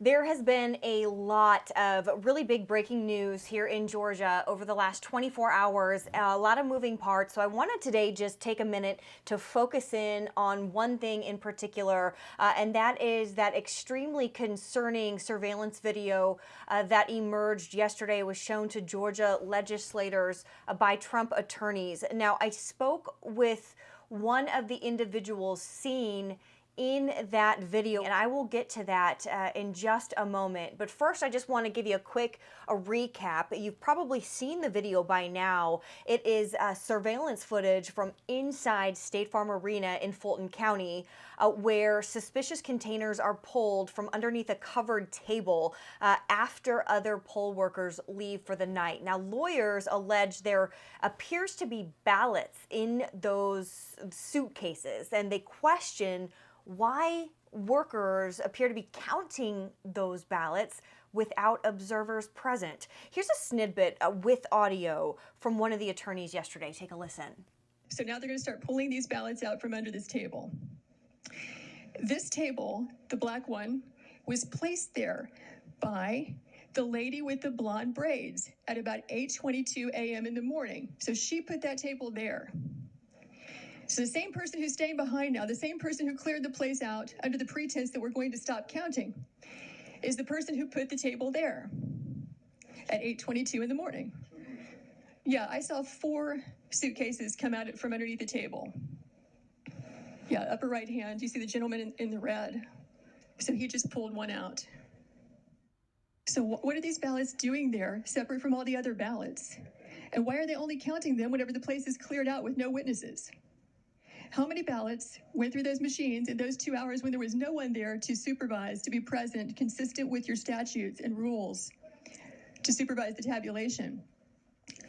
There has been a lot of really big breaking news here in Georgia over the last 24 hours, a lot of moving parts. So I wanted today just take a minute to focus in on one thing in particular, and that is that extremely concerning surveillance video that emerged yesterday. It was shown to Georgia legislators by Trump attorneys. Now, I spoke with one of the individuals seen in that video, and I will get to that in just a moment. But first, I just want to give you a recap. You've probably seen the video by now. It is surveillance footage from inside State Farm Arena in Fulton County, where suspicious containers are pulled from underneath a covered table after other poll workers leave for the night. Now, lawyers allege there appears to be ballots in those suitcases, and they question why workers appear to be counting those ballots without observers present. Here's a snippet with audio from one of the attorneys yesterday. Take a listen. So now they're going to start pulling these ballots out from under this table. This table, the black one, was placed there by the lady with the blonde braids at about 8:22 a.m. in the morning. So she put that table there. So the same person who's staying behind now, the same person who cleared the place out under the pretense that we're going to stop counting, is the person who put the table there at 8:22 in the morning. Yeah, I saw 4 suitcases come out from underneath the table. Yeah, upper right hand, you see the gentleman in the red. So he just pulled one out. So what are these ballots doing there, separate from all the other ballots? And why are they only counting them whenever the place is cleared out with no witnesses? How many ballots went through those machines in those 2 hours when there was no one there to supervise, to be present, consistent with your statutes and rules, to supervise the tabulation?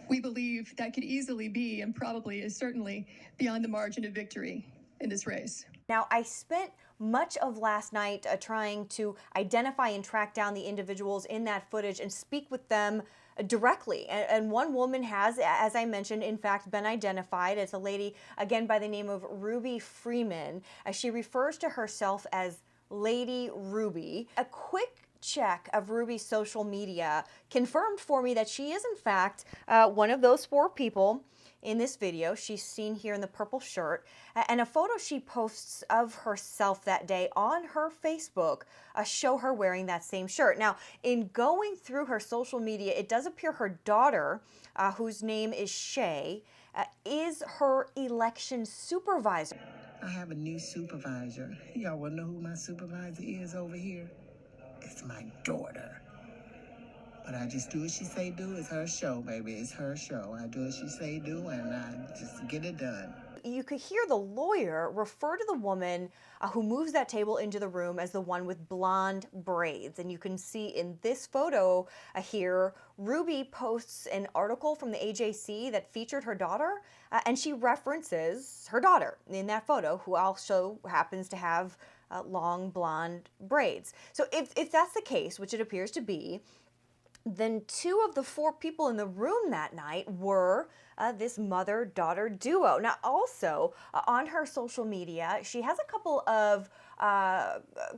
We believe that could easily be, and probably is certainly, beyond the margin of victory in this race. Now, I spent much of last night trying to identify and track down the individuals in that footage and speak with them directly. And one woman has, as I mentioned, in fact, been identified. It's a lady, again, by the name of Ruby Freeman. She refers to herself as Lady Ruby. A quick check of Ruby's social media confirmed for me that she is, in fact, one of those 4 people in this video. She's seen here in the purple shirt, and a photo she posts of herself that day on her Facebook show her wearing that same shirt. Now, in going through her social media, it does appear her daughter, whose name is Shaye, is her election supervisor. I have a new supervisor. Y'all wanna know who my supervisor is over here? It's my daughter. But I just do as she say do. It's her show, baby. It's her show. I do as she say do, and I just get it done. You could hear the lawyer refer to the woman who moves that table into the room as the one with blonde braids. And you can see in this photo here, Ruby posts an article from the AJC that featured her daughter, and she references her daughter in that photo, who also happens to have long blonde braids. So if that's the case, which it appears to be, then 2 of the 4 people in the room that night were this mother-daughter duo. Now, also on her social media, she has a couple of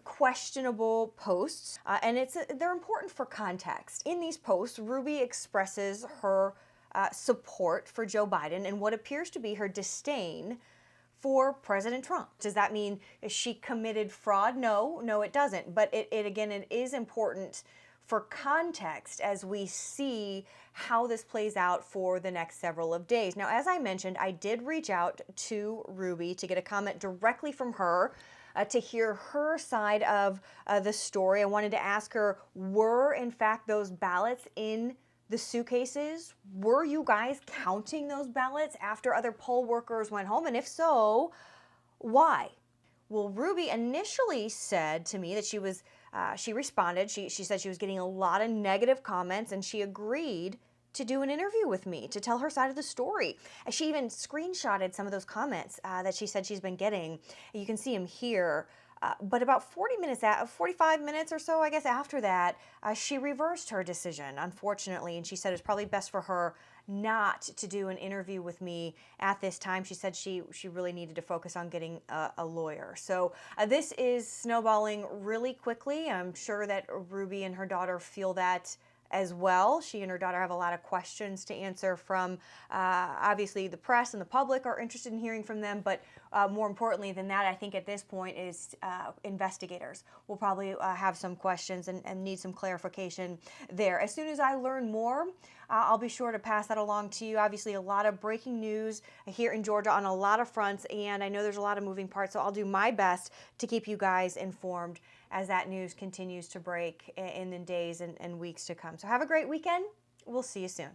questionable posts, and they're important for context. In these posts, Ruby expresses her support for Joe Biden and what appears to be her disdain for President Trump. Does that mean she committed fraud? No, it doesn't. But it is important for context as we see how this plays out for the next several of days. Now, as I mentioned, I did reach out to Ruby to get a comment directly from her to hear her side of the story. I wanted to ask her, were in fact those ballots in the suitcases? Were you guys counting those ballots after other poll workers went home? And if so, why? Well, Ruby initially said to me that she responded. She said she was getting a lot of negative comments, and she agreed to do an interview with me to tell her side of the story. She even screenshotted some of those comments that she said she's been getting. You can see them here. But about 45 minutes or so, I guess, after that, she reversed her decision, unfortunately, and she said it's probably best for her not to do an interview with me at this time. She said she really needed to focus on getting a lawyer. So this is snowballing really quickly. I'm sure that Ruby and her daughter feel that as well. She and her daughter have a lot of questions to answer from, obviously the press and the public are interested in hearing from them, but more importantly than that, I think at this point is investigators will probably have some questions and need some clarification there. As soon as I learn more, I'll be sure to pass that along to you. Obviously a lot of breaking news here in Georgia on a lot of fronts, and I know there's a lot of moving parts, so I'll do my best to keep you guys informed as that news continues to break in the days and weeks to come. So have a great weekend. We'll see you soon.